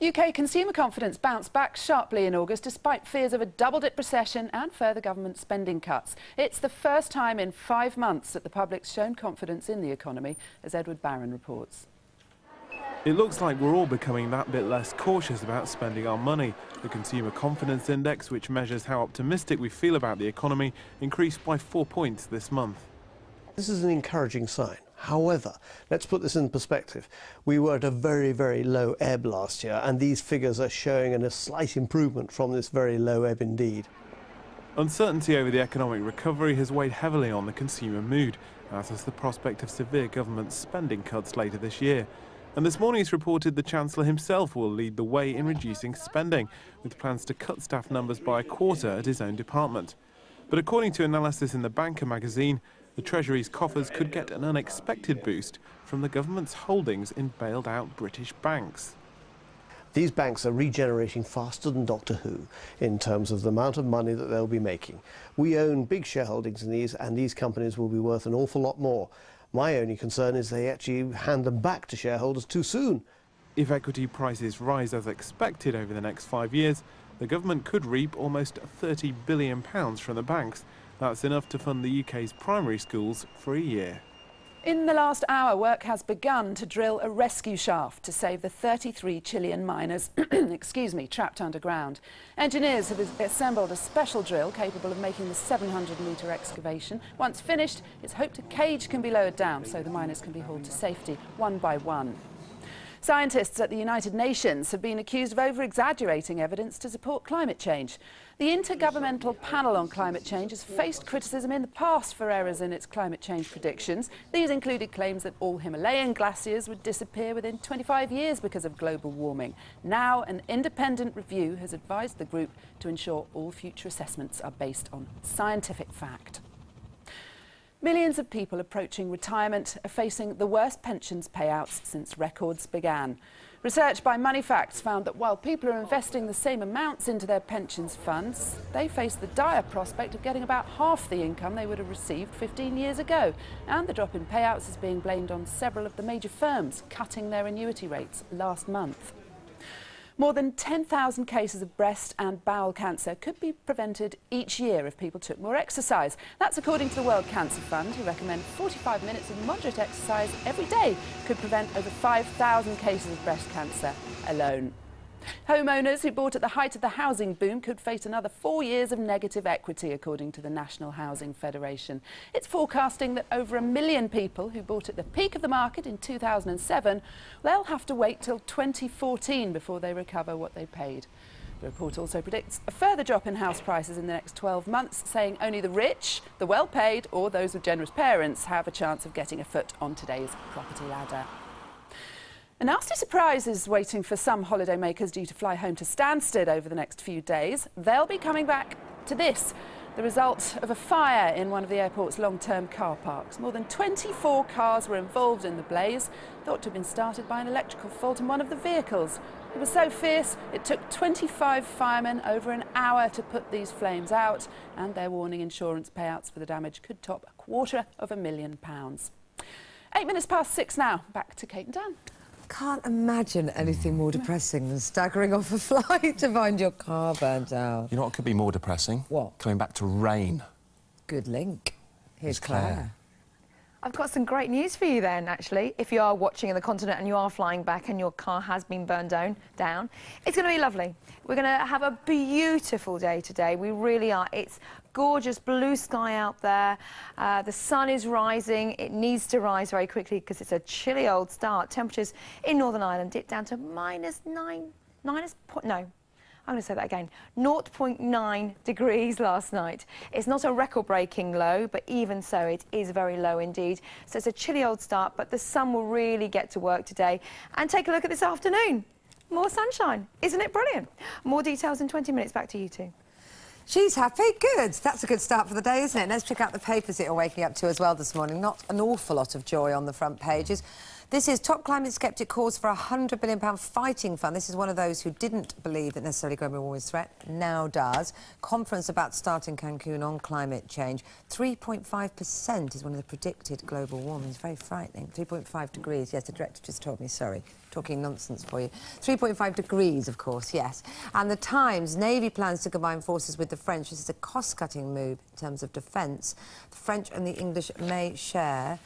UK consumer confidence bounced back sharply in August despite fears of a double-dip recession and further government spending cuts. It's the first time in 5 months that the public's shown confidence in the economy, as Edward Barron reports. It looks like we're all becoming that bit less cautious about spending our money. The Consumer Confidence Index, which measures how optimistic we feel about the economy, increased by 4 points this month. This is an encouraging sign. However, let's put this in perspective. We were at a very, very low ebb last year, and these figures are showing a slight improvement from this very low ebb indeed. Uncertainty over the economic recovery has weighed heavily on the consumer mood, as has the prospect of severe government spending cuts later this year. And this morning it's reported the Chancellor himself will lead the way in reducing spending, with plans to cut staff numbers by a quarter at his own department. But according to analysis in The Banker magazine, the Treasury's coffers could get an unexpected boost from the government's holdings in bailed-out British banks. These banks are regenerating faster than Doctor Who in terms of the amount of money that they'll be making. We own big shareholdings in these, and these companies will be worth an awful lot more. My only concern is they actually hand them back to shareholders too soon. If equity prices rise as expected over the next 5 years, the government could reap almost £30 billion from the banks. That's enough to fund the UK's primary schools for a year. In the last hour, work has begun to drill a rescue shaft to save the 33 Chilean miners trapped underground. Engineers have assembled a special drill capable of making the 700-metre excavation. Once finished, it's hoped a cage can be lowered down so the miners can be hauled to safety one by one. Scientists at the United Nations have been accused of over-exaggerating evidence to support climate change. The Intergovernmental Panel on Climate Change has faced criticism in the past for errors in its climate change predictions. These included claims that all Himalayan glaciers would disappear within 25 years because of global warming. Now, an independent review has advised the group to ensure all future assessments are based on scientific fact. Millions of people approaching retirement are facing the worst pensions payouts since records began. Research by Moneyfacts found that while people are investing the same amounts into their pensions funds, they face the dire prospect of getting about half the income they would have received 15 years ago. And the drop in payouts is being blamed on several of the major firms cutting their annuity rates last month. More than 10,000 cases of breast and bowel cancer could be prevented each year if people took more exercise. That's according to the World Cancer Fund, who recommend 45 minutes of moderate exercise every day could prevent over 5,000 cases of breast cancer alone. Homeowners who bought at the height of the housing boom could face another 4 years of negative equity, according to the National Housing Federation. It's forecasting that over 1 million people who bought at the peak of the market in 2007, they'll have to wait till 2014 before they recover what they paid. The report also predicts a further drop in house prices in the next 12 months, saying only the rich, the well-paid or those with generous parents have a chance of getting a foot on today's property ladder. A nasty surprise is waiting for some holidaymakers due to fly home to Stansted over the next few days. They'll be coming back to this, the result of a fire in one of the airport's long-term car parks. More than 24 cars were involved in the blaze, thought to have been started by an electrical fault in one of the vehicles. It was so fierce, it took 25 firemen over an hour to put these flames out, and they're warning insurance payouts for the damage could top £250,000. 8 minutes past 6 now. Back to Kate and Dan. Can't imagine anything more depressing than staggering off a flight to find your car burnt out. You know what could be more depressing? What? Coming back to rain. Good link. Here's Claire. I've got some great news for you then, actually. If you are watching in the continent and you are flying back and your car has been burned down, it's going to be lovely. We're going to have a beautiful day today. We really are. It's gorgeous blue sky out there. The sun is rising. It needs to rise very quickly because it's a chilly old start. Temperatures in Northern Ireland dipped down to I'm going to say that again, 0.9 degrees last night. It's not a record-breaking low, but even so, it is very low indeed. So it's a chilly old start, but the sun will really get to work today. And take a look at this afternoon. More sunshine. Isn't it brilliant? More details in 20 minutes. Back to you two. She's happy. Good. That's a good start for the day, isn't it? Let's check out the papers that you're waking up to as well this morning. Not an awful lot of joy on the front pages. This is top climate sceptic calls for a £100 billion fighting fund. This is one of those who didn't believe that necessarily global warming is a threat, now does. Conference about to start in Cancun on climate change. 3.5% is one of the predicted global warming. It's very frightening. 3.5 degrees, yes, the director just told me, sorry. Talking nonsense for you. 3.5 degrees, of course, yes. And the Times, Navy plans to combine forces with the French. This is a cost-cutting move in terms of defence. The French and the English may share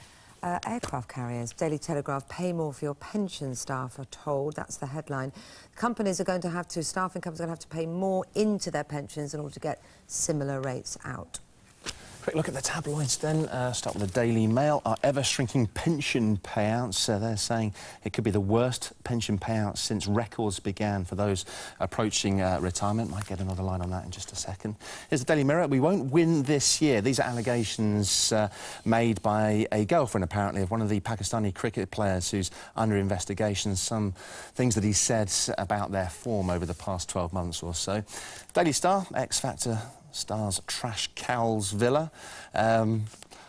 aircraft carriers. Daily Telegraph, pay more for your pension, staff are told. That's the headline. Companies are going to have to, staffing companies are going to have to pay more into their pensions in order to get similar rates out. Quick look at the tabloids then. Start with the Daily Mail. Our ever-shrinking pension payouts. They're saying it could be the worst pension payouts since records began for those approaching retirement. Might get another line on that in just a second. Here's the Daily Mirror. We won't win this year. These are allegations made by a girlfriend, apparently, of one of the Pakistani cricket players who's under investigation. Some things that he said about their form over the past 12 months or so. Daily Star, X Factor stars trash Cowell's villa.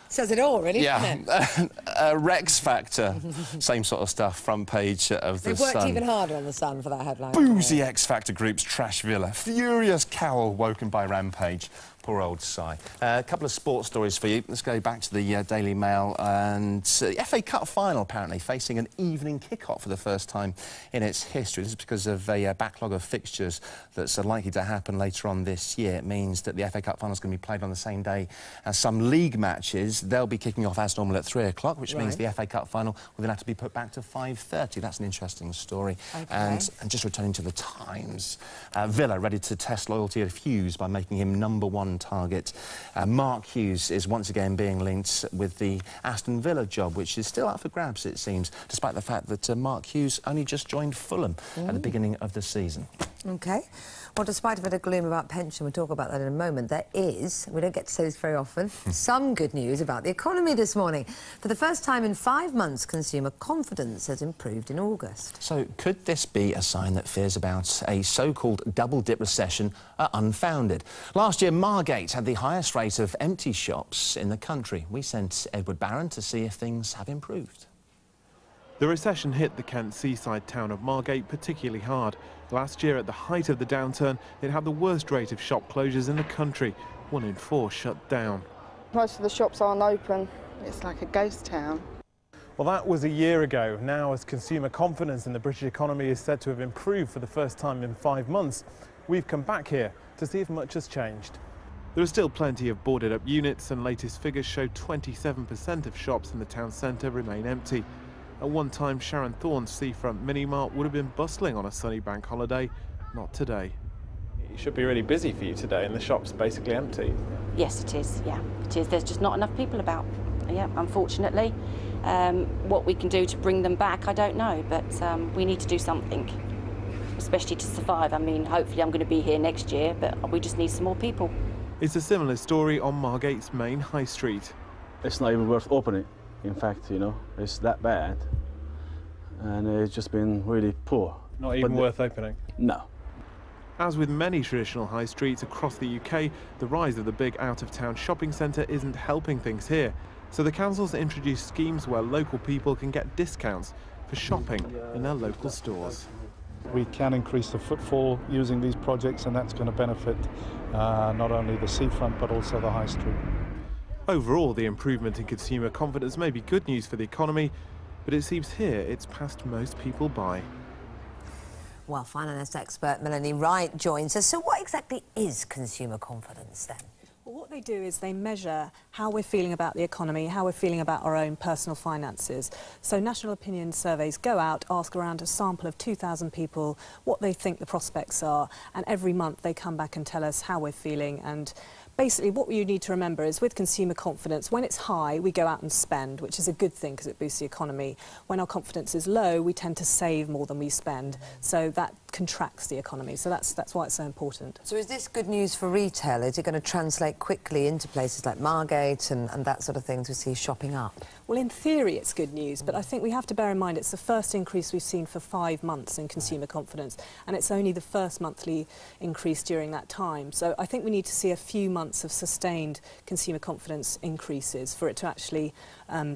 Says it all, really, yeah. doesn't it? Rex Factor, same sort of stuff, front page of the Sun. They've worked even harder on the Sun for that headline. Boozy X Factor group's trash villa. Furious Cowell woken by rampage. Poor old Si. A couple of sports stories for you. Let's go back to the Daily Mail. And the FA Cup final, apparently, facing an evening kick-off for the first time in its history. This is because of a backlog of fixtures that's likely to happen later on this year. It means that the FA Cup final is going to be played on the same day as some league matches. They'll be kicking off as normal at 3 o'clock, which means the FA Cup final will then have to be put back to 5:30. That's an interesting story. Okay. And just returning to the Times, Villa ready to test loyalty of Hughes by making him #1 target. Mark Hughes is once again being linked with the Aston Villa job, which is still up for grabs, it seems, despite the fact that Mark Hughes only just joined Fulham at the beginning of the season. OK. Well, despite a bit of gloom about pension, we'll talk about that in a moment, there is, we don't get to say this very often, some good news about the economy this morning. For the first time in 5 months, consumer confidence has improved in August. So could this be a sign that fears about a so-called double-dip recession are unfounded? Last year, Margate had the highest rate of empty shops in the country. We sent Edward Barron to see if things have improved. The recession hit the Kent seaside town of Margate particularly hard. Last year, at the height of the downturn, it had the worst rate of shop closures in the country. 1 in 4 shut down. Most of the shops aren't open. It's like a ghost town. Well, that was a year ago. Now, as consumer confidence in the British economy is said to have improved for the first time in 5 months, we've come back here to see if much has changed. There are still plenty of boarded-up units, and latest figures show 27% of shops in the town centre remain empty. At one time, Sharon Thorne's seafront mini-mart would have been bustling on a sunny bank holiday. Not today. It should be really busy for you today, and the shop's basically empty. Yes, it is. Yeah, it is. There's just not enough people about. Yeah, unfortunately. What we can do to bring them back, I don't know, but we need to do something, especially to survive. I mean, hopefully I'm going to be here next year, but we just need some more people. It's a similar story on Margate's main high street. It's not even worth opening. In fact, you know, it's that bad, and it's just been really poor. Not even worth opening? No. As with many traditional high streets across the UK, the rise of the big out-of-town shopping centre isn't helping things here. So the council's introduced schemes where local people can get discounts for shopping in their local stores. We can increase the footfall using these projects, and that's going to benefit not only the seafront but also the high street. Overall, the improvement in consumer confidence may be good news for the economy, but it seems here it's passed most people by. Well, finance expert Melanie Wright joins us. So what exactly is consumer confidence then? Well, what they do is they measure how we're feeling about the economy, how we're feeling about our own personal finances. So national opinion surveys go out, ask around a sample of 2,000 people what they think the prospects are, and every month they come back and tell us how we're feeling. And basically, what you need to remember is with consumer confidence, when it's high, we go out and spend, which is a good thing because it boosts the economy. When our confidence is low, we tend to save more than we spend. So that contracts the economy. So that's why it's so important. So is this good news for retail? Is it going to translate quickly into places like Margate and that sort of thing to see shopping up? Well, in theory, it's good news, but I think we have to bear in mind it's the first increase we've seen for 5 months in consumer confidence, and it's only the first monthly increase during that time. So I think we need to see a few months of sustained consumer confidence increases for it to actually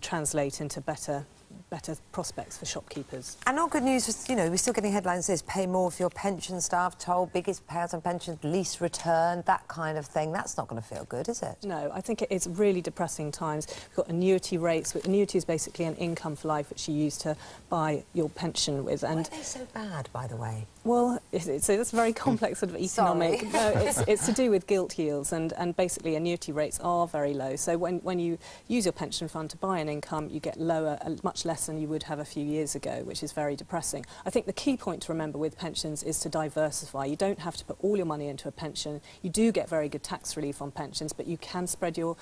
translate into better better prospects for shopkeepers. And not good news, you know, we're still getting headlines that says pay more for your pension, staff told, biggest payouts on pensions, least return, that kind of thing. That's not going to feel good, is it? No, I think it's really depressing times. We've got annuity rates. Annuity is basically an income for life which you use to buy your pension with. And why are they so bad, by the way? Well, so that's a very complex sort of economic... No, it's to do with gilt yields, and basically annuity rates are very low. So when you use your pension fund to buy an income, you get lower, much less than you would have a few years ago, which is very depressing. I think the key point to remember with pensions is to diversify. You don't have to put all your money into a pension. You do get very good tax relief on pensions, but you can spread your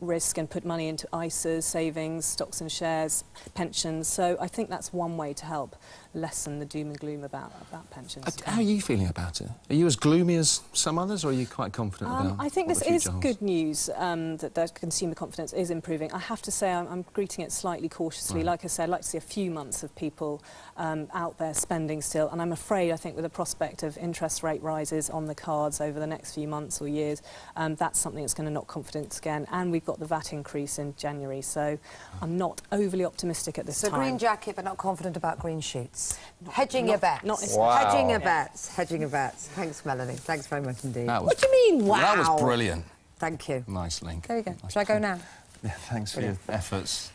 risk and put money into ISAs, savings, stocks and shares, pensions. So I think that's one way to help lessen the doom and gloom about pensions. How are you feeling about it? Are you as gloomy as some others, or are you quite confident about I think what this the is future holds? good news, that the consumer confidence is improving. I have to say I'm greeting it slightly cautiously. Right. Like I said, I'd like to see a few months of people out there spending still, and I'm afraid, I think with the prospect of interest rate rises on the cards over the next few months or years, that's something that's going to knock confidence again. And we've got the VAT increase in January, so I'm not overly optimistic at this time. So green jacket, but not confident about green shoots. Hedging your bets. Wow. Hedging your bets. Hedging your bets. Thanks, Melanie. Thanks very much indeed. What do you mean, wow? That was brilliant. Thank you. Nice link. There you go. Nice Should I go now? Yeah, thanks for your efforts.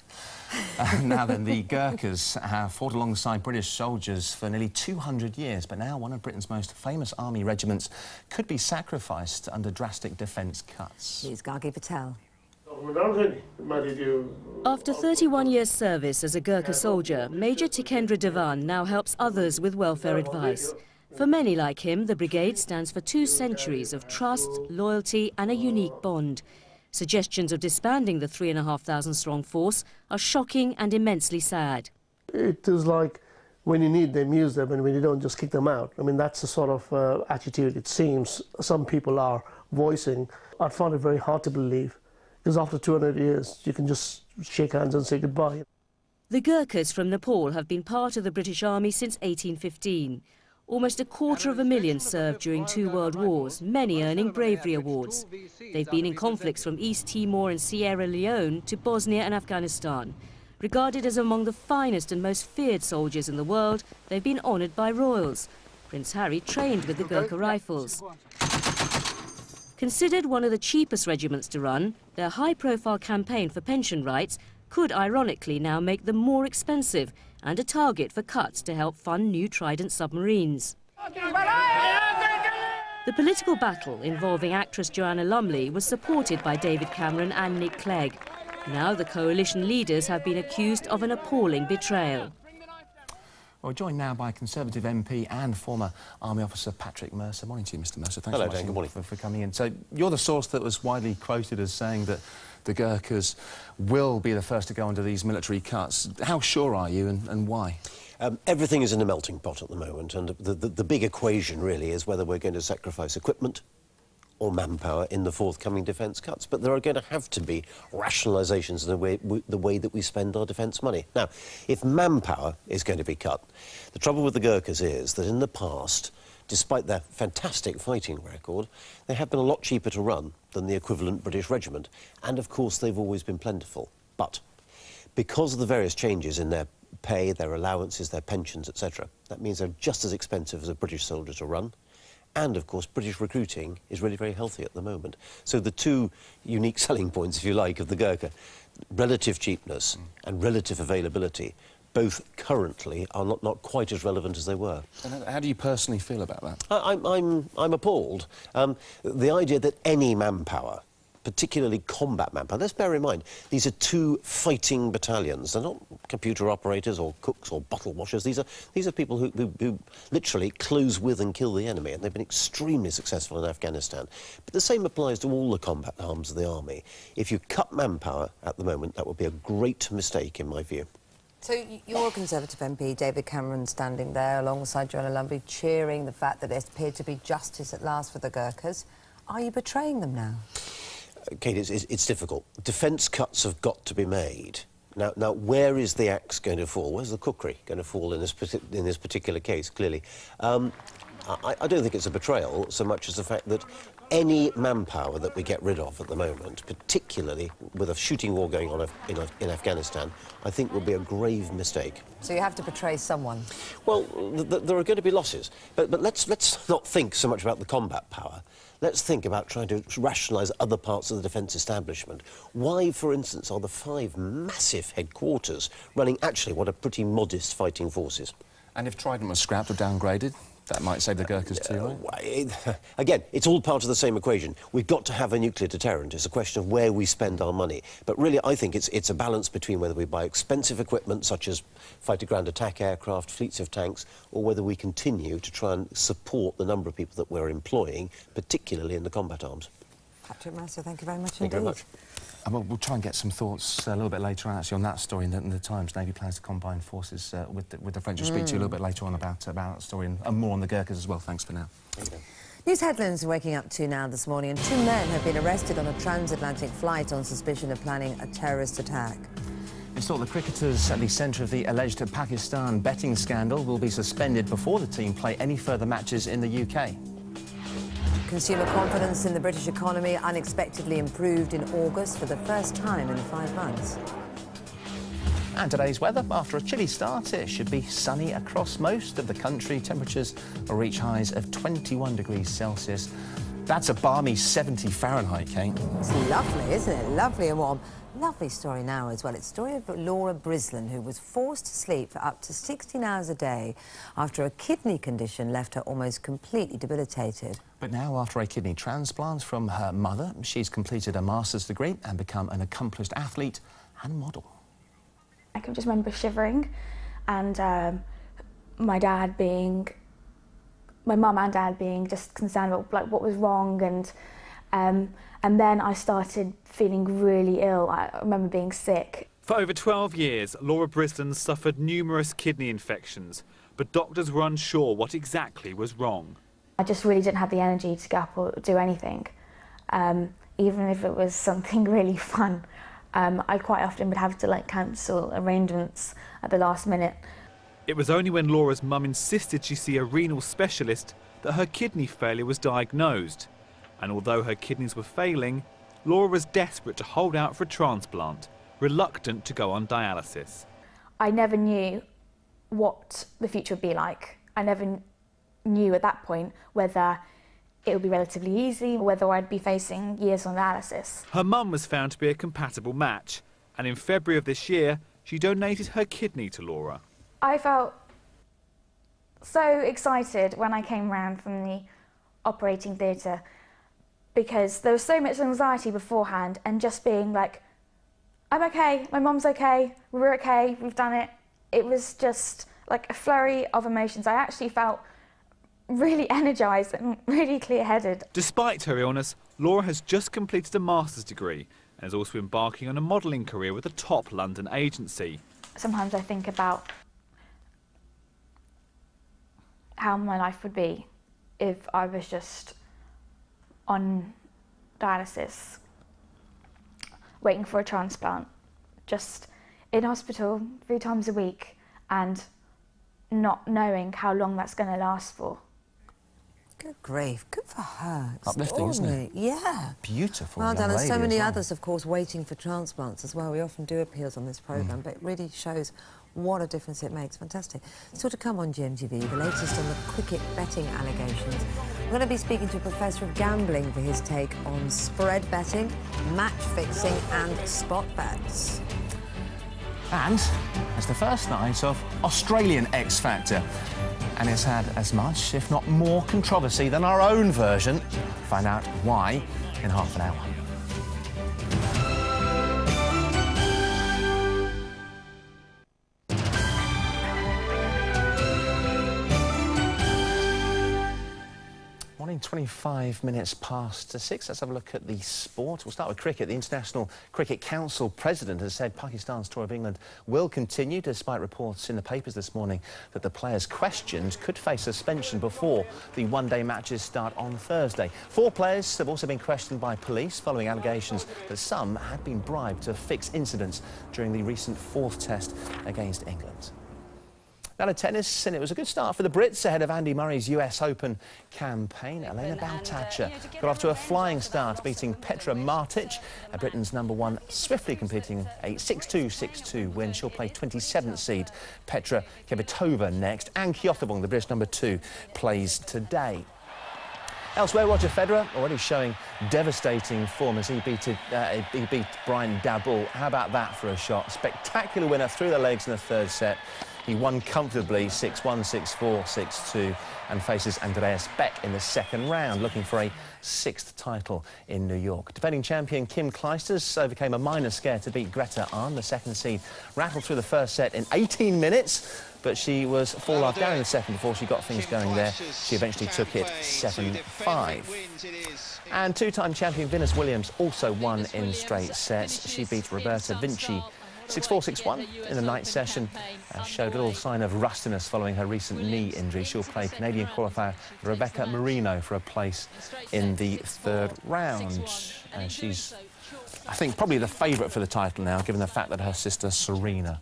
Now then, the Gurkhas have fought alongside British soldiers for nearly 200 years, but now one of Britain's most famous army regiments could be sacrificed under drastic defence cuts. Here's Gargi Patel. After 31 years' service as a Gurkha soldier, Major Tikendra Devan now helps others with welfare advice. For many like him, the brigade stands for 2 centuries of trust, loyalty and a unique bond. Suggestions of disbanding the 3,500-strong force are shocking and immensely sad. It is like when you need them, use them, and when you don't, just kick them out. I mean, that's the sort of attitude it seems some people are voicing. I found it very hard to believe, because after 200 years, you can just shake hands and say goodbye. The Gurkhas from Nepal have been part of the British Army since 1815. Almost 250,000 served during 2 world wars, many earning bravery awards. They've been in conflicts from East Timor and Sierra Leone to Bosnia and Afghanistan. Regarded as among the finest and most feared soldiers in the world, they've been honoured by royals. Prince Harry trained with the Gurkha Rifles. Considered one of the cheapest regiments to run, their high-profile campaign for pension rights could ironically now make them more expensive and a target for cuts to help fund new Trident submarines. The political battle involving actress Joanna Lumley was supported by David Cameron and Nick Clegg. Now the coalition leaders have been accused of an appalling betrayal. Well, joined now by Conservative MP and former Army officer Patrick Mercer. Morning to you, Mr Mercer. Thanks Hello, so much Dan. Good morning. for coming in. So you're the source that was widely quoted as saying that the Gurkhas will be the first to go under these military cuts. How sure are you, and why? Everything is in a melting pot at the moment, and the big equation really is whether we're going to sacrifice equipment or manpower in the forthcoming defence cuts. But there are going to have to be rationalisations in the way that we spend our defence money. Now, if manpower is going to be cut, the trouble with the Gurkhas is that in the past, despite their fantastic fighting record, they have been a lot cheaper to run than the equivalent British regiment. And, of course, they've always been plentiful. But because of the various changes in their pay, their allowances, their pensions, etc., that means they're just as expensive as a British soldier to run. And, of course, British recruiting is really very healthy at the moment. So the 2 unique selling points, if you like, of the Gurkha, relative cheapness and relative availability, both currently are not quite as relevant as they were. And how do you personally feel about that? I'm appalled. The idea that any manpower, particularly combat manpower, let's bear in mind, these are 2 fighting battalions. They're not computer operators or cooks or bottle washers. These are people who literally close with and kill the enemy, and they've been extremely successful in Afghanistan. But the same applies to all the combat arms of the army. If you cut manpower at the moment, that would be a great mistake, in my view. So you're a Conservative MP, David Cameron standing there alongside Joanna Lumley, cheering the fact that there appeared to be justice at last for the Gurkhas. Are you betraying them now? Kate, it's difficult. Defence cuts have got to be made. Now, where is the axe going to fall? Where's the cookery going to fall in this particular case, clearly? I don't think it's a betrayal so much as the fact that any manpower that we get rid of at the moment, particularly with a shooting war going on in Afghanistan, I think will be a grave mistake. So you have to betray someone? Well, there are going to be losses, but let's not think so much about the combat power. Let's think about trying to rationalise other parts of the defence establishment. Why, for instance, are the 5 massive headquarters running actually what are pretty modest fighting forces? And if Trident was scrapped or downgraded, that might save the Gurkhas too, right? Again, it's all part of the same equation. We've got to have a nuclear deterrent. It's a question of where we spend our money. But really, I think it's a balance between whether we buy expensive equipment, such as fighter ground attack aircraft, fleets of tanks, or whether we continue to try and support the number of people that we're employing, particularly in the combat arms. Patrick Mercer, thank you very much indeed. Thank you very much. We'll try and get some thoughts a little bit later on, actually, on that story in the Times. Navy plans to combine forces with the French. We'll speak to you a little bit later on about that story and more on the Gurkhas as well. Thanks for now. News headlines are waking up to now this morning, and 2 men have been arrested on a transatlantic flight on suspicion of planning a terrorist attack. It's thought the cricketers at the centre of the alleged Pakistan betting scandal will be suspended before the team play any further matches in the UK. Consumer confidence in the British economy unexpectedly improved in August for the first time in 5 months. And today's weather, after a chilly start, it should be sunny across most of the country. Temperatures will reach highs of 21 degrees Celsius. That's a balmy 70 Fahrenheit, Kate. It's lovely, isn't it? Lovely and warm. Lovely story now as well. It's the story of Laura Brislin, who was forced to sleep for up to 16 hours a day after a kidney condition left her almost completely debilitated. But now, after a kidney transplant from her mother, she's completed a master's degree and become an accomplished athlete and model. I can just remember shivering and my mum and dad being just concerned about like what was wrong, and then I started feeling really ill. I remember being sick. For over 12 years, Laura Brislin suffered numerous kidney infections, but doctors were unsure what exactly was wrong. I just really didn't have the energy to get up or do anything, even if it was something really fun. I quite often would have to cancel arrangements at the last minute. It was only when Laura's mum insisted she see a renal specialist that her kidney failure was diagnosed. And although her kidneys were failing, Laura was desperate to hold out for a transplant, reluctant to go on dialysis. I never knew what the future would be like. I never knew at that point whether it would be relatively easy or whether I'd be facing years on dialysis. Her mum was found to be a compatible match, and in February of this year, she donated her kidney to Laura. I felt so excited when I came round from the operating theatre, because there was so much anxiety beforehand, and just being like, I'm okay, my mum's okay, we're okay, we've done it. It was just like a flurry of emotions. I actually felt really energised and really clear-headed. Despite her illness, Laura has just completed a master's degree and is also embarking on a modelling career with a top London agency. Sometimes I think about how my life would be if I was just on dialysis, waiting for a transplant, just in hospital 3 times a week and not knowing how long that's going to last for. Good grief, good for her. Uplifting, isn't it? Yeah. Beautiful. Well done, and so many well. others, of course, waiting for transplants as well. We often do appeals on this programme, but it really shows what a difference it makes. Fantastic. Still to come on GMTV, the latest on the cricket betting allegations. We're going to be speaking to a professor of gambling for his take on spread betting, match fixing and spot bets. And it's the first night of Australian X Factor. And it's had as much, if not more, controversy than our own version. Find out why in half an hour. Morning, 25 minutes past 6. Let's have a look at the sport. We'll start with cricket. The International Cricket Council president has said Pakistan's tour of England will continue, despite reports in the papers this morning that the players questioned could face suspension before the one-day matches start on Thursday. 4 players have also been questioned by police following allegations that some had been bribed to fix incidents during the recent 4th test against England. Now to tennis, and it was a good start for the Brits ahead of Andy Murray's US Open campaign. Elena Baltacha got off to a flying start, beating Petra Martic, Britain's #1, swiftly completing a 6-2, 6-2 win. She'll play 27th seed Petra Kvitova next, and Kyothobong, the British #2, plays today. Elsewhere, Roger Federer already showing devastating form as he beat Brian Dabul. How about that for a shot? Spectacular winner through the legs in the third set. He won comfortably 6-1, 6-4, 6-2 and faces Andreas Beck in the second round, looking for a 6th title in New York. Defending champion Kim Clijsters overcame a minor scare to beat Greta Arn. The second seed rattled through the first set in 18 minutes, but she was 4 down in the second before she got things going there. She eventually took it 7-5. And two-time champion Venus Williams also won in straight sets. She beat Roberta Vinci 6-4, 6-1 in the night session. Showed little sign of rustiness following her recent knee injury. She'll play Canadian qualifier Rebecca Marino for a place in the third round. And she's, I think, probably the favourite for the title now, given the fact that her sister Serena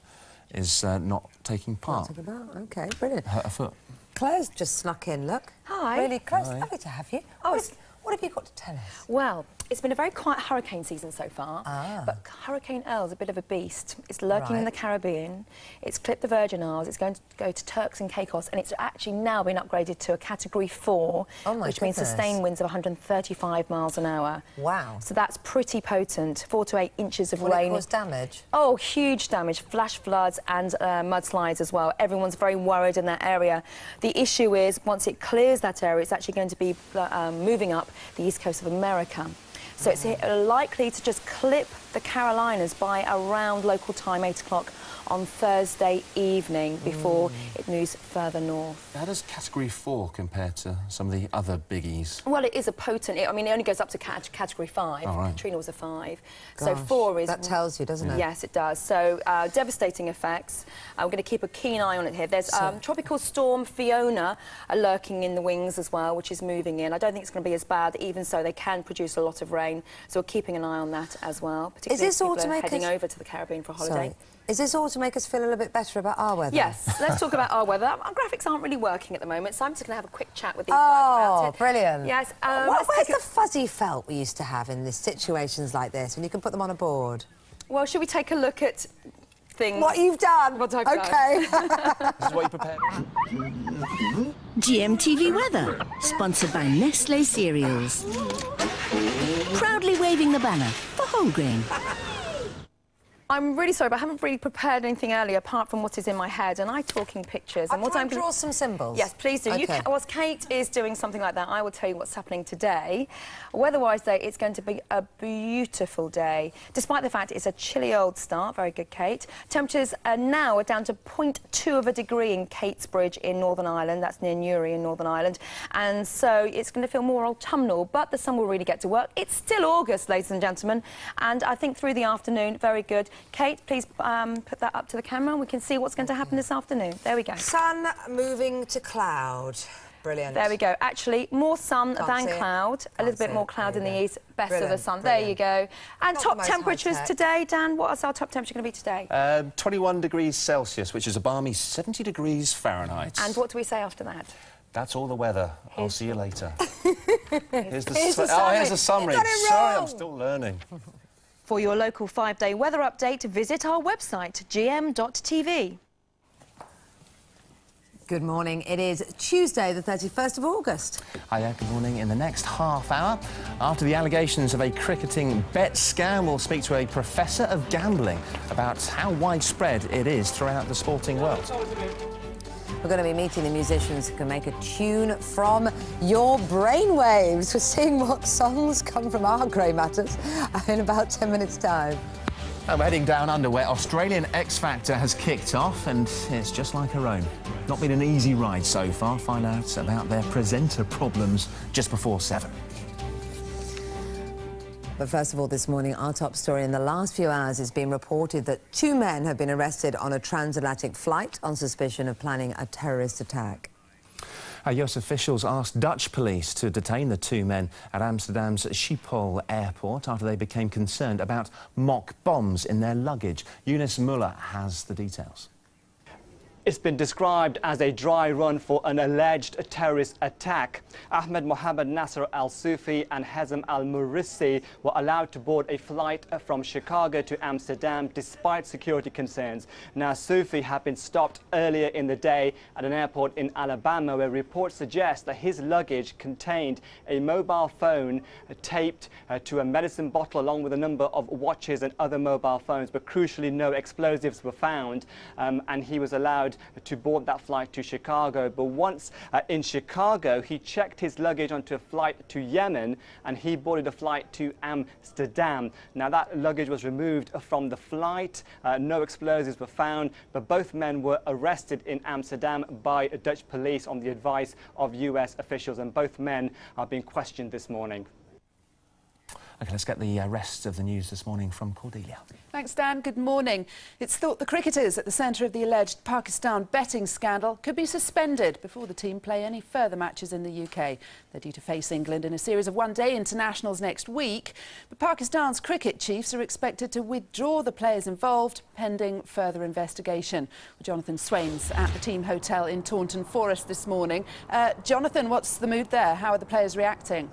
is not taking part. OK, brilliant. Hurt her foot. Claire's just snuck in, look. Hi. Really, Claire's Hi. lovely to have you. Oh, what have you got to tell us? Well, it's been a very quiet hurricane season so far, but Hurricane Earl's a bit of a beast. It's lurking in the Caribbean, it's clipped the Virgin Isles, it's going to go to Turks and Caicos, and it's actually now been upgraded to a Category 4, which means sustained winds of 135 miles an hour. Wow. So that's pretty potent, 4 to 8 inches of rain. Will it cause damage? Oh, huge damage, flash floods and mudslides as well. Everyone's very worried in that area. The issue is, once it clears that area, it's actually going to be moving up the east coast of America. So it's likely to just clip the Carolinas by around local time 8 o'clock on Thursday evening before it moves further north. How does Category 4 compare to some of the other biggies? Well, it is a potent... I mean, it only goes up to Category 5. Oh, right. Katrina was a 5. Gosh, so 4 is... that tells you, doesn't it? Yes, it does. So, devastating effects. We're going to keep a keen eye on it here. There's Tropical Storm Fiona lurking in the wings as well, which is moving in. I don't think it's going to be as bad. Even so, they can produce a lot of rain. So we're keeping an eye on that as well, particularly if people are heading over to the Caribbean for a holiday. Sorry. Is this all to make us feel a little bit better about our weather? Yes, let's talk about our weather. Our graphics aren't really working at the moment, so I'm just going to have a quick chat with these guys about it. Oh, brilliant. Yes. Where's the fuzzy felt we used to have in situations like this, when you can put them on a board? Well, should we take a look at things? What you've done. What I've done. This is what you prepared. GMTV weather, sponsored by Nestlé Cereals. Proudly waving the banner for whole grain. I'm really sorry, but I haven't really prepared anything earlier apart from what is in my head, and I'm talking pictures. And what I'm draw some symbols. Yes, please do. Okay. Whilst Kate is doing something like that, I will tell you what's happening today. Weather-wise, though, it's going to be a beautiful day, despite the fact it's a chilly old start. Very good, Kate. Temperatures now are down to 0.2 of a degree in Catesbridge in Northern Ireland. That's near Newry in Northern Ireland. And so it's going to feel more autumnal, but the sun will really get to work. It's still August, ladies and gentlemen, and I think through the afternoon, very good. Kate, please put that up to the camera. We can see what's going to happen this afternoon. There we go. Sun moving to cloud. Brilliant. There we go. Actually, more sun than cloud. A little bit more cloud in the east, better the sun. There you go. And top temperatures today, Dan, what is our top temperature going to be today? 21 degrees Celsius, which is a balmy 70 degrees Fahrenheit. And what do we say after that? That's all the weather. I'll see you later. Here's the summary. Sorry, I'm still learning. For your local 5-day weather update, visit our website, gm.tv. Good morning. It is Tuesday, the 31st of August. Hiya, good morning. In the next half hour, after the allegations of a cricketing bet scam, we'll speak to a professor of gambling about how widespread it is throughout the sporting world. We're going to be meeting the musicians who can make a tune from your brainwaves. We're seeing what songs come from our grey matters in about 10 minutes' time. And we're heading down under, where Australian X Factor has kicked off, and it's just like her own. Not been an easy ride so far. Find out about their presenter problems just before 7. But first of all, this morning, our top story in the last few hours has been reported that 2 men have been arrested on a transatlantic flight on suspicion of planning a terrorist attack. US officials asked Dutch police to detain the 2 men at Amsterdam's Schiphol airport after they became concerned about mock bombs in their luggage. Eunice Muller has the details. It's been described as a dry run for an alleged terrorist attack. Ahmed Mohammed Nasser al-Sufi and Hazem al-Murissi were allowed to board a flight from Chicago to Amsterdam despite security concerns. Now, Sufi had been stopped earlier in the day at an airport in Alabama, where reports suggest that his luggage contained a mobile phone taped to a medicine bottle, along with a number of watches and other mobile phones, but crucially no explosives were found, and he was allowed to board that flight to Chicago. But once in Chicago, he checked his luggage onto a flight to Yemen, and he boarded a flight to Amsterdam. Now, that luggage was removed from the flight. No explosives were found, but both men were arrested in Amsterdam by Dutch police on the advice of US officials, and both men are being questioned this morning. OK, let's get the rest of the news this morning from Cordelia. Thanks, Dan. Good morning. It's thought the cricketers at the centre of the alleged Pakistan betting scandal could be suspended before the team play any further matches in the UK. They're due to face England in a series of one-day internationals next week. But Pakistan's cricket chiefs are expected to withdraw the players involved pending further investigation. Jonathan Swain's at the team hotel in Taunton Forest this morning. Jonathan, what's the mood there? How are the players reacting?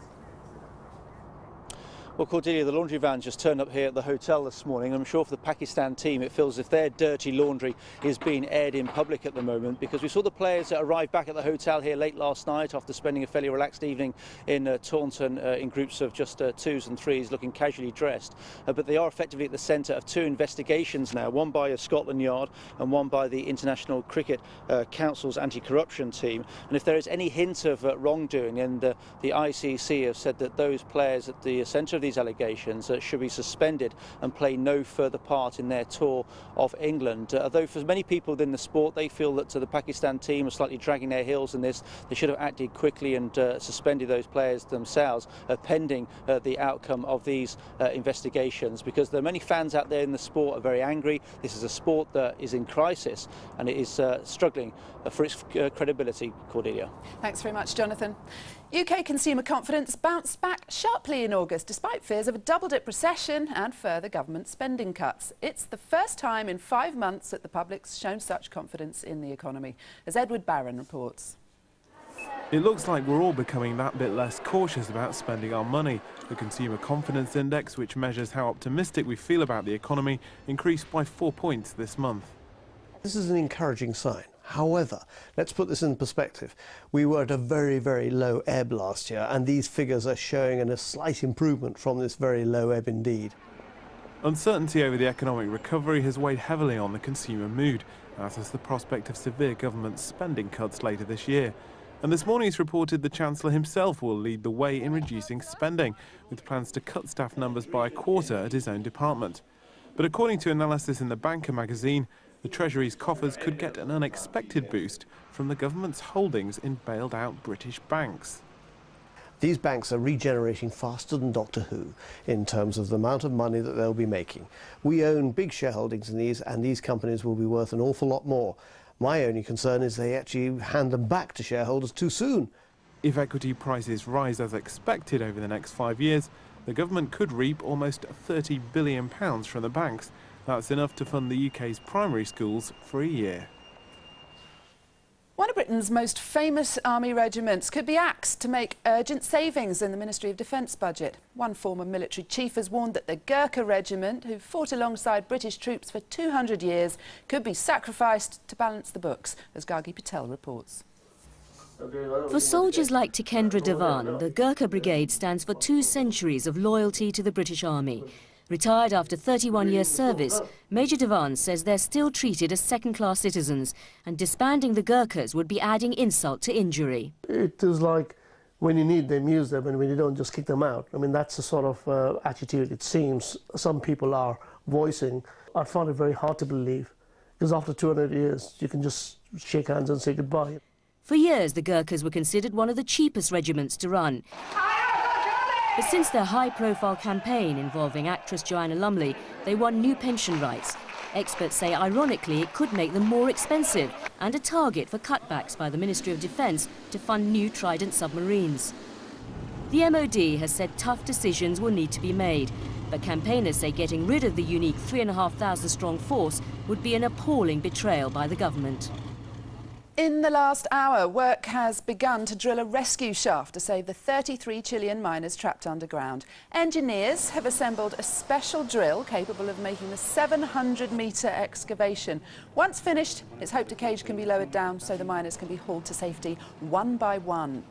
Well, Cordelia, the laundry van just turned up here at the hotel this morning. I'm sure for the Pakistan team it feels as if their dirty laundry is being aired in public at the moment, because we saw the players that arrived back at the hotel here late last night after spending a fairly relaxed evening in Taunton in groups of just twos and threes, looking casually dressed. But they are effectively at the centre of two investigations now, one by Scotland Yard and one by the International Cricket Council's anti-corruption team. And if there is any hint of wrongdoing, and the ICC have said that those players at the centre of these allegations should be suspended and play no further part in their tour of England. Although for many people within the sport, they feel that the Pakistan team are slightly dragging their heels in this. They should have acted quickly and suspended those players themselves pending the outcome of these investigations, because there are many fans out there in the sport are very angry. This is a sport that is in crisis, and it is struggling for its credibility. Cordelia. Thanks very much, Jonathan. UK consumer confidence bounced back sharply in August, despite fears of a double-dip recession and further government spending cuts. It's the first time in 5 months that the public's shown such confidence in the economy, as Edward Barron reports. It looks like we're all becoming that bit less cautious about spending our money. The Consumer Confidence Index, which measures how optimistic we feel about the economy, increased by 4 points this month. This is an encouraging sign. However, let's put this in perspective. We were at a very, very low ebb last year, and these figures are showing a slight improvement from this very low ebb indeed. Uncertainty over the economic recovery has weighed heavily on the consumer mood, as has the prospect of severe government spending cuts later this year. And this morning it's reported the Chancellor himself will lead the way in reducing spending, with plans to cut staff numbers by a quarter at his own department. But according to analysis in The Banker magazine, the Treasury's coffers could get an unexpected boost from the government's holdings in bailed-out British banks. These banks are regenerating faster than Doctor Who in terms of the amount of money that they'll be making. We own big shareholdings in these, and these companies will be worth an awful lot more. My only concern is they actually hand them back to shareholders too soon. If equity prices rise as expected over the next 5 years, the government could reap almost £30 billion from the banks. That's enough to fund the UK's primary schools for a year. One of Britain's most famous army regiments could be axed to make urgent savings in the Ministry of Defence budget. One former military chief has warned that the Gurkha regiment, who fought alongside British troops for 200 years, could be sacrificed to balance the books, as Gargi Patel reports. For soldiers like Tikendra Devan, the Gurkha Brigade stands for 2 centuries of loyalty to the British Army. Retired after 31 years' service, Major Devan says they're still treated as second-class citizens, and disbanding the Gurkhas would be adding insult to injury. It is like when you need them, use them, and when you don't, just kick them out. I mean, that's the sort of attitude it seems some people are voicing. I found it very hard to believe, because after 200 years, you can just shake hands and say goodbye. For years, the Gurkhas were considered one of the cheapest regiments to run. But since their high-profile campaign involving actress Joanna Lumley, they won new pension rights. Experts say, ironically, it could make them more expensive and a target for cutbacks by the Ministry of Defence to fund new Trident submarines. The MOD has said tough decisions will need to be made, but campaigners say getting rid of the unique 3,500-strong force would be an appalling betrayal by the government. In the last hour, work has begun to drill a rescue shaft to save the 33 Chilean miners trapped underground. Engineers have assembled a special drill capable of making the 700-metre excavation. Once finished, it's hoped a cage can be lowered down so the miners can be hauled to safety one by one.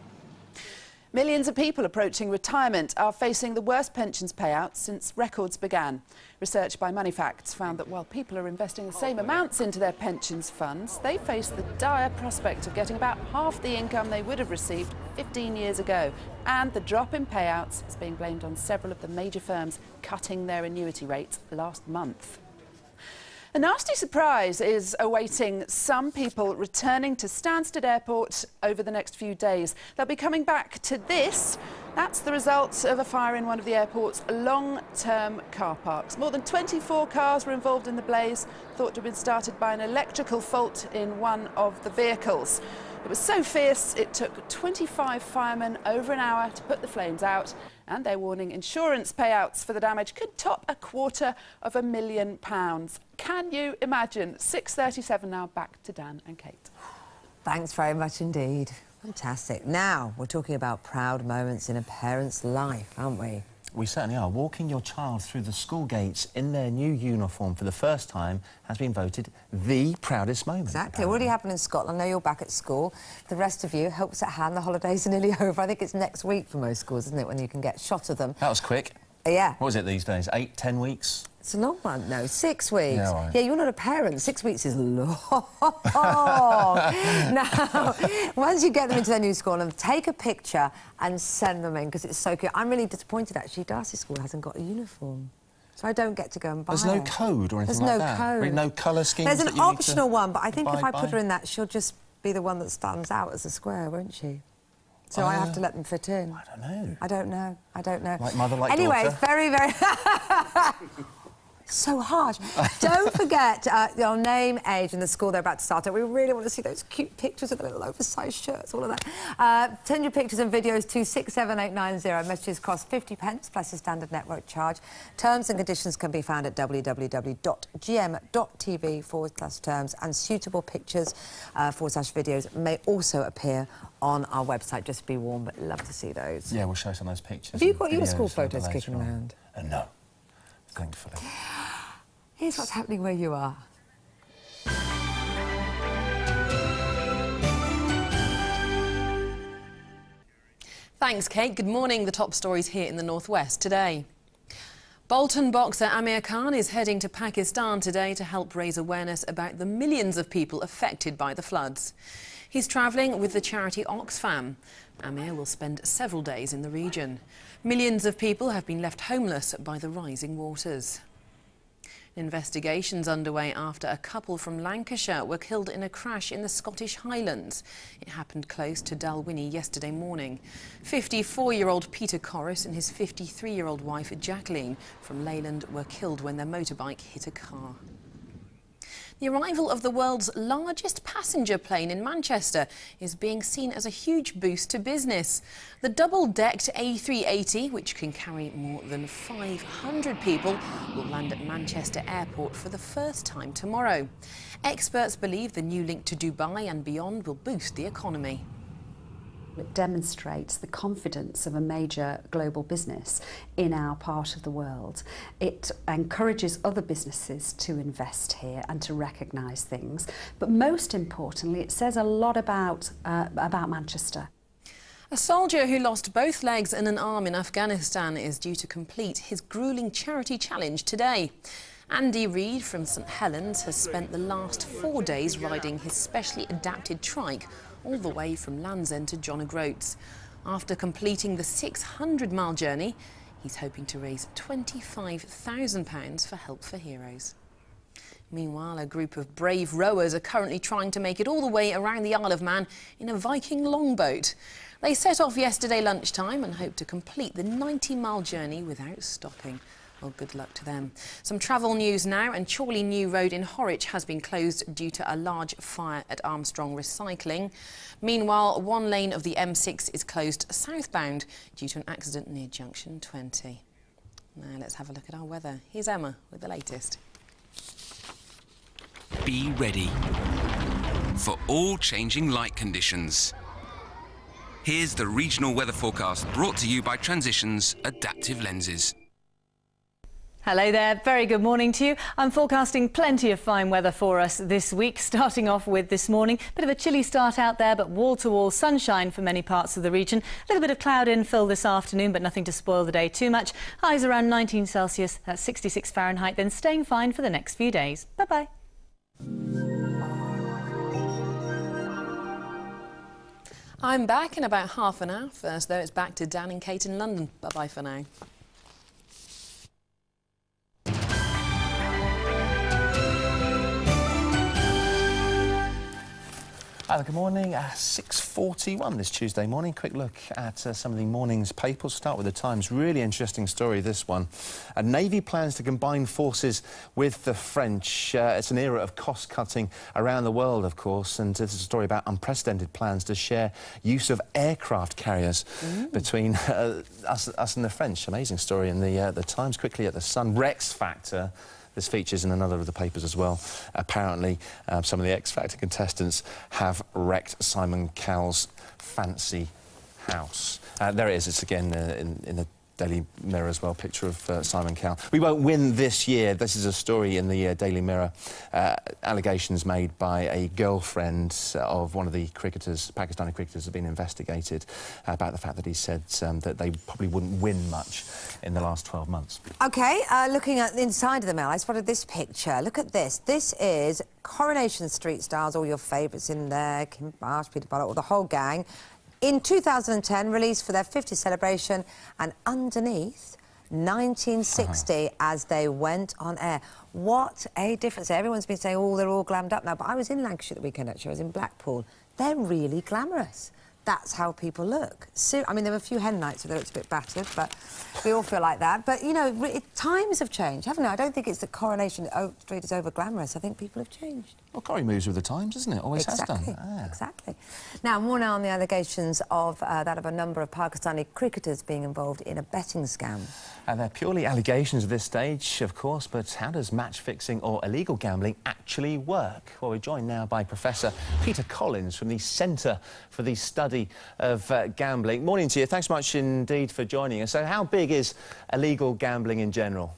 Millions of people approaching retirement are facing the worst pensions payouts since records began. Research by Moneyfacts found that while people are investing the same amounts into their pensions funds, they face the dire prospect of getting about half the income they would have received 15 years ago. And the drop in payouts is being blamed on several of the major firms cutting their annuity rates last month. A nasty surprise is awaiting some people returning to Stansted Airport over the next few days. They'll be coming back to this. That's the result of a fire in one of the airport's long-term car parks. More than 24 cars were involved in the blaze, thought to have been started by an electrical fault in one of the vehicles. It was so fierce, it took 25 firemen over an hour to put the flames out, and they're warning insurance payouts for the damage could top £250,000. Can you imagine? 6:37 now, back to Dan and Kate. Thanks very much indeed. Fantastic. Now, we're talking about proud moments in a parent's life, aren't we? We certainly are. Walking your child through the school gates in their new uniform for the first time has been voted the proudest moment. Exactly. It already happened in Scotland. I know you're back at school. The rest of you, helps at hand. The holidays are nearly over. I think it's next week for most schools, isn't it, when you can get shot of them. That was quick. Yeah. What was it these days? 8, 10 weeks? It's a long one, no, 6 weeks. Yeah, right. Yeah, you're not a parent. 6 weeks is long. Now, once you get them into their new school, and take a picture and send them in, because it's so cute. I'm really disappointed, actually. Darcy's school hasn't got a uniform, so I don't get to go and buy it. There's no code or anything like that? There's no code. No colour schemes. There's that an you need optional to one, but I think if I abide put her by? in that, she'll just be the one that stands out as a square, won't she? So I have to let them fit in. I don't know. I don't know. I don't know. Like mother, like anyway, daughter. very, very... So harsh. Don't forget your name, age and the school they're about to start at. We really want to see those cute pictures of the little oversized shirts, all of that. Send your pictures and videos to 67890. Messages cost 50p plus a standard network charge. Terms and conditions can be found at www.gm.tv/terms, and suitable pictures /videos may also appear on our website. Just be warned, but love to see those. Yeah, we'll show some of those pictures. Have you got your school photos kicking around? No, thankfully. Here's what's happening where you are. Thanks, Kate. Good morning. The top stories here in the northwest today. Bolton boxer Amir Khan is heading to Pakistan today to help raise awareness about the millions of people affected by the floods. He's travelling with the charity Oxfam. Amir will spend several days in the region. Millions of people have been left homeless by the rising waters. Investigations underway after a couple from Lancashire were killed in a crash in the Scottish Highlands. It happened close to Dalwhinnie yesterday morning. 54-year-old Peter Corris and his 53-year-old wife Jacqueline from Leyland were killed when their motorbike hit a car. The arrival of the world's largest passenger plane in Manchester is being seen as a huge boost to business. The double-decked A380, which can carry more than 500 people, will land at Manchester Airport for the first time tomorrow. Experts believe the new link to Dubai and beyond will boost the economy. It demonstrates the confidence of a major global business in our part of the world. It encourages other businesses to invest here and to recognise things. But most importantly, it says a lot about Manchester. A soldier who lost both legs and an arm in Afghanistan is due to complete his gruelling charity challenge today. Andy Reid from St Helens has spent the last 4 days riding his specially adapted trike all the way from Land's End to John O'Groats. After completing the 600-mile journey, he's hoping to raise £25,000 for Help for Heroes. Meanwhile, a group of brave rowers are currently trying to make it all the way around the Isle of Man in a Viking longboat. They set off yesterday lunchtime and hope to complete the 90-mile journey without stopping. Well, good luck to them. Some travel news now, and Chorley New Road in Horwich has been closed due to a large fire at Armstrong Recycling. Meanwhile, one lane of the M6 is closed southbound due to an accident near Junction 20. Now let's have a look at our weather. Here's Emma with the latest. Be ready. for all changing light conditions. Here's the regional weather forecast brought to you by Transitions Adaptive Lenses. Hello there, very good morning to you. I'm forecasting plenty of fine weather for us this week, starting off with this morning. Bit of a chilly start out there, but wall-to-wall sunshine for many parts of the region. A little bit of cloud infill this afternoon, but nothing to spoil the day too much. Highs around 19 Celsius, that's 66 Fahrenheit, then staying fine for the next few days. Bye-bye. I'm back in about half an hour. First, though, it's back to Dan and Kate in London. Bye-bye for now. Hi, good morning. 6:41 this Tuesday morning. Quick look at some of the morning's papers. We'll start with the Times. Really interesting story, this one. Navy plans to combine forces with the French. It's an era of cost-cutting around the world, of course, and this is a story about unprecedented plans to share use of aircraft carriers between us and the French. Amazing story in the Times. Quickly at the Sun. Rex Factor. This features in another of the papers as well. Apparently, some of the X Factor contestants have wrecked Simon Cowell's fancy house. There it is. It's again in the Daily Mirror as well, picture of Simon Cowell. We won't win this year. This is a story in the Daily Mirror. Allegations made by a girlfriend of one of the cricketers, Pakistani cricketers, have been investigated about the fact that he said that they probably wouldn't win much in the last 12 months. OK, looking at the inside of the Mail, I spotted this picture. Look at this. This is Coronation Street stars, all your favourites in there, Kim Barsh, Peter Bullard, the whole gang. In 2010, released for their 50th celebration, and underneath, 1960 as they went on air. What a difference. Everyone's been saying, oh, they're all glammed up now, but I was in Lancashire the weekend, actually. I was in Blackpool. They're really glamorous. That's how people look. So, I mean, there were a few hen nights where they looked a bit battered, but we all feel like that. But, you know, times have changed, haven't they? I don't think it's that Coronation Street is over-glamorous. I think people have changed. Well, Corrie moves with the times, isn't it? Always has done. Exactly. Now, more now on the allegations of that of a number of Pakistani cricketers being involved in a betting scam. They're purely allegations at this stage, of course, but how does match-fixing or illegal gambling actually work? Well, we're joined now by Professor Peter Collins from the Centre for the Study of Gambling. Morning to you. Thanks so much indeed for joining us. So how big is illegal gambling in general?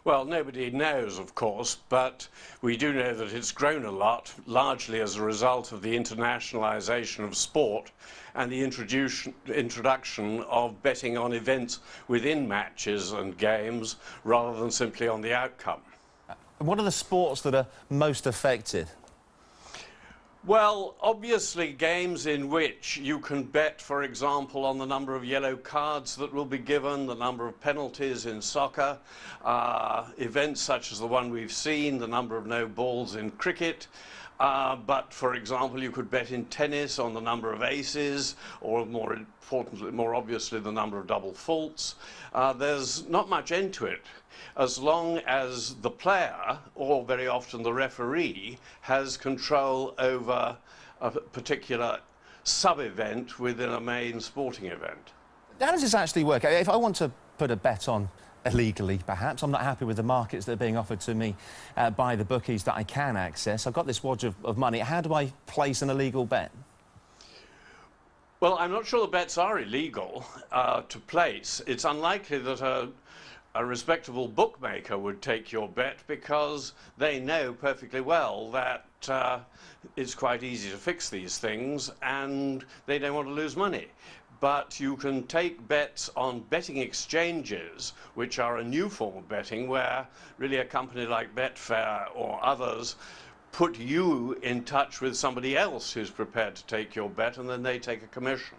Well, nobody knows, of course, but we do know that it's grown a lot, largely as a result of the internationalisation of sport and the introduction of betting on events within matches and games rather than simply on the outcome. What are the sports that are most affected? Well, obviously games in which you can bet, for example, on the number of yellow cards that will be given, the number of penalties in soccer, events such as the one we've seen, the number of no balls in cricket. But, for example, you could bet in tennis on the number of aces, or more importantly, more obviously, the number of double faults. There's not much end to it, as long as the player, or very often the referee, has control over a particular sub-event within a main sporting event. How does this actually work? If I want to put a bet on illegally, perhaps, I'm not happy with the markets that are being offered to me by the bookies that I can access, I've got this wad of money, how do I place an illegal bet? Well, I'm not sure the bets are illegal to place. It's unlikely that a respectable bookmaker would take your bet because they know perfectly well that it's quite easy to fix these things and they don't want to lose money. But you can take bets on betting exchanges, which are a new form of betting, where really a company like Betfair or others put you in touch with somebody else who's prepared to take your bet, and then they take a commission.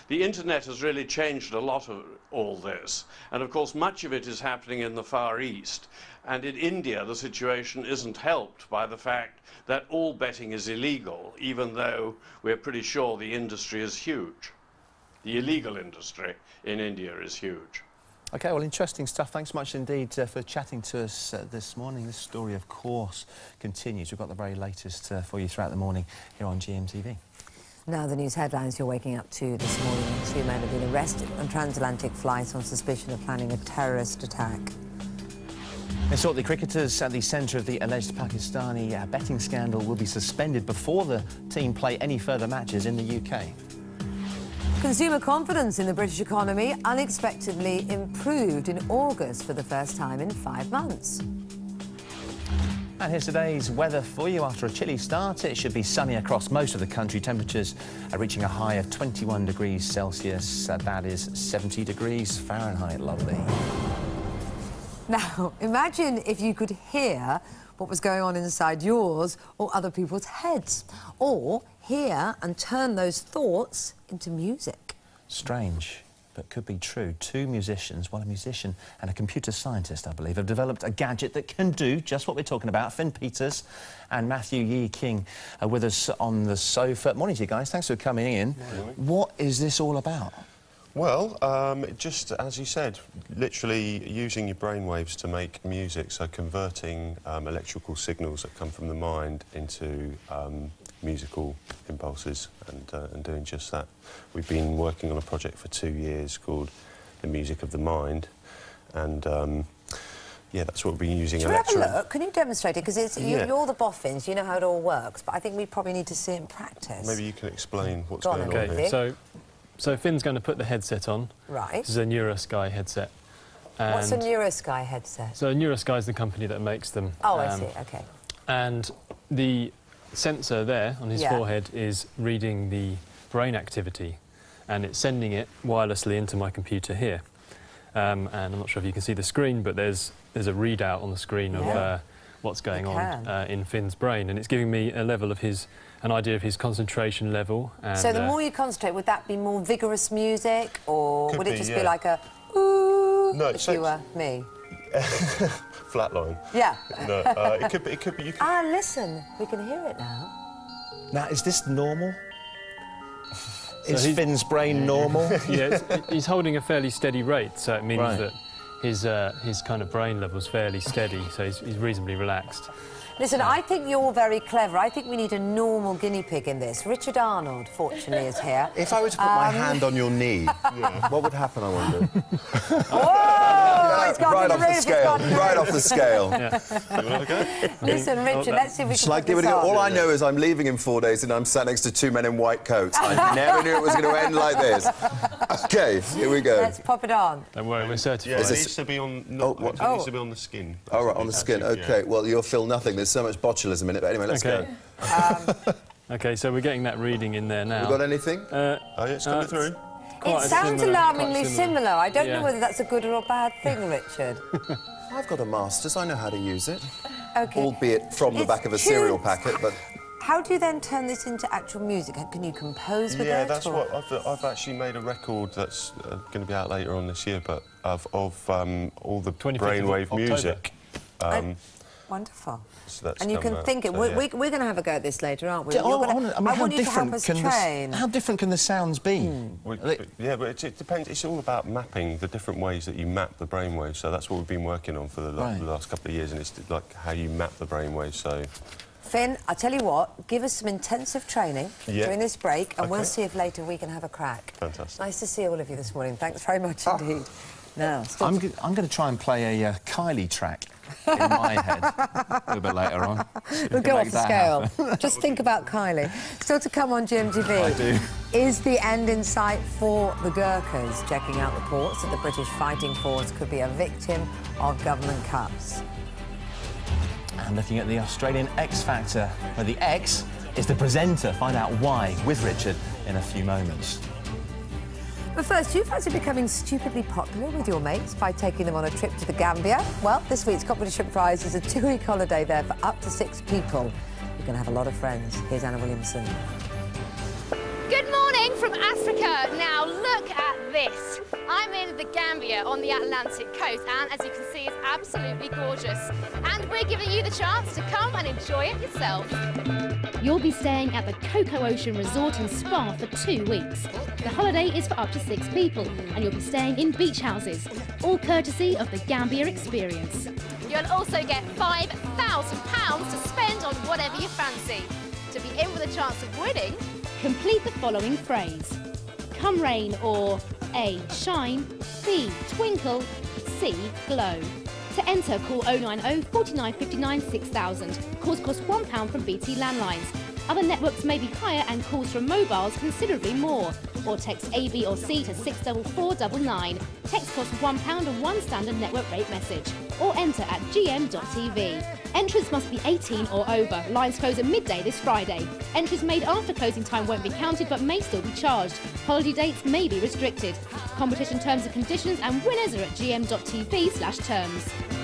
The internet has really changed a lot of all this, and of course much of it is happening in the Far East, and in India the situation isn't helped by the fact that all betting is illegal, even though we're pretty sure the industry is huge. The illegal industry in India is huge. OK, well, interesting stuff. Thanks much indeed for chatting to us this morning. This story, of course, continues. We've got the very latest for you throughout the morning here on GMTV. Now, the news headlines you're waking up to this morning. 2 men have been arrested on transatlantic flights on suspicion of planning a terrorist attack. They thought the cricketers at the centre of the alleged Pakistani betting scandal will be suspended before the team play any further matches in the UK. Consumer confidence in the British economy unexpectedly improved in August for the first time in 5 months. And here's today's weather for you. After a chilly start, it should be sunny across most of the country. Temperatures are reaching a high of 21 degrees Celsius. That is 70 degrees Fahrenheit. Lovely. Now, imagine if you could hear what was going on inside yours or other people's heads, or hear and turn those thoughts into music. Strange, but could be true. 2 musicians, one a musician and a computer scientist, I believe, have developed a gadget that can do just what we're talking about. Finn Peters and Matthew Yee King are with us on the sofa. Morning to you guys, thanks for coming in. Morning. What is this all about? Well, just as you said, literally using your brainwaves to make music, so converting electrical signals that come from the mind into musical impulses and doing just that. We've been working on a project for 2 years called The Music of the Mind, and yeah, that's what we've been using. Should we have a look? Can you demonstrate it? Because you're the boffins, you know how it all works, but I think we probably need to see it in practice. Maybe you can explain what's going on here. Okay, so Finn's going to put the headset on. Right. This is a NeuroSky headset. What's a NeuroSky headset? So NeuroSky is the company that makes them. Oh, I see, OK. And the sensor there on his forehead is reading the brain activity, and it's sending it wirelessly into my computer here. And I'm not sure if you can see the screen, but there's a readout on the screen of what's going on in Finn's brain, and it's giving me a level of an idea of his concentration level. And, so the more you concentrate, would that be more vigorous music, or would it just be like a ooh if you were me? Flatline. Yeah. No, it could be. You could... Ah, listen, we can hear it now. Now, is this normal? Is Finn's brain normal? Yeah, he's holding a fairly steady rate, so it means that his kind of brain level's fairly steady, so he's reasonably relaxed. Listen, I think you're very clever. I think we need a normal guinea pig in this. Richard Arnold, fortunately, is here. If I were to put my hand on your knee, what would happen, I wonder? Whoa! It's gone right to off the the roof, scale. Right off the scale. Listen, Richard, let's see if we can put this on. All I know is I'm leaving in 4 days and I'm sat next to 2 men in white coats. I never knew it was going to end like this. OK, here we go. Let's pop it on. Don't worry, we're certified. Yeah, it needs to be on. It needs to be on the skin. Oh, right, on the skin. OK, well, you'll feel nothing. There's so much botulism in it, but anyway, let's go. OK, so we're getting that reading in there now. You got anything? Oh, yeah, it's coming through. It sounds alarmingly similar. I don't know whether that's a good or a bad thing, Richard. I've got a master's. I know how to use it. OK. Albeit from the back of a cereal packet, but... How do you then turn this into actual music? Can you compose with it? Yeah, that's what I've actually made a record that's going to be out later on this year, but of all the brainwave music. Wonderful. So that's and you can think it. So, we're going to have a go at this later, aren't we? I want you to help us train. How different can the sounds be? Yeah, but it depends. It's all about mapping the different ways that you map the brainwaves. So that's what we've been working on for the last couple of years, and it's like how you map the brainwaves. So. Finn, I tell you what, give us some intensive training during this break, and we'll see if later we can have a crack. Fantastic. Nice to see all of you this morning. Thanks very much indeed. Now, I'm going to try and play a Kylie track in my head a little bit later on. We'll go off the scale. Just think about Kylie. Still to come on GMTV. I do. Is the end in sight for the Gurkhas? Checking out reports that the British fighting force could be a victim of government cuts. And looking at the Australian X Factor, where the X is the presenter. Find out why with Richard in a few moments. But first, do you fancy becoming stupidly popular with your mates by taking them on a trip to the Gambia? Well, this week's competition prize is a 2-week holiday there for up to 6 people. You're going to have a lot of friends. Here's Anna Williamson. Good morning from Africa. Now look at this. I'm in the Gambia on the Atlantic coast, and as you can see, it's absolutely gorgeous. And we're giving you the chance to come and enjoy it yourself. You'll be staying at the Coco Ocean Resort and Spa for 2 weeks. The holiday is for up to 6 people, and you'll be staying in beach houses, all courtesy of the Gambia Experience. You'll also get £5,000 to spend on whatever you fancy. To be in with a chance of winning, complete the following phrase. Come rain or A, shine, B, twinkle, C, glow. To enter, call 090 49 59 6000. Calls cost £1 from BT landlines. Other networks may be higher and calls from mobiles considerably more. Or text A, B or C to 64499. Text costs £1 and one standard network rate message. Or enter at gm.tv. Entrants must be 18 or over. Lines close at midday this Friday. Entries made after closing time won't be counted but may still be charged. Holiday dates may be restricted. Competition terms and conditions and winners are at gm.tv/terms.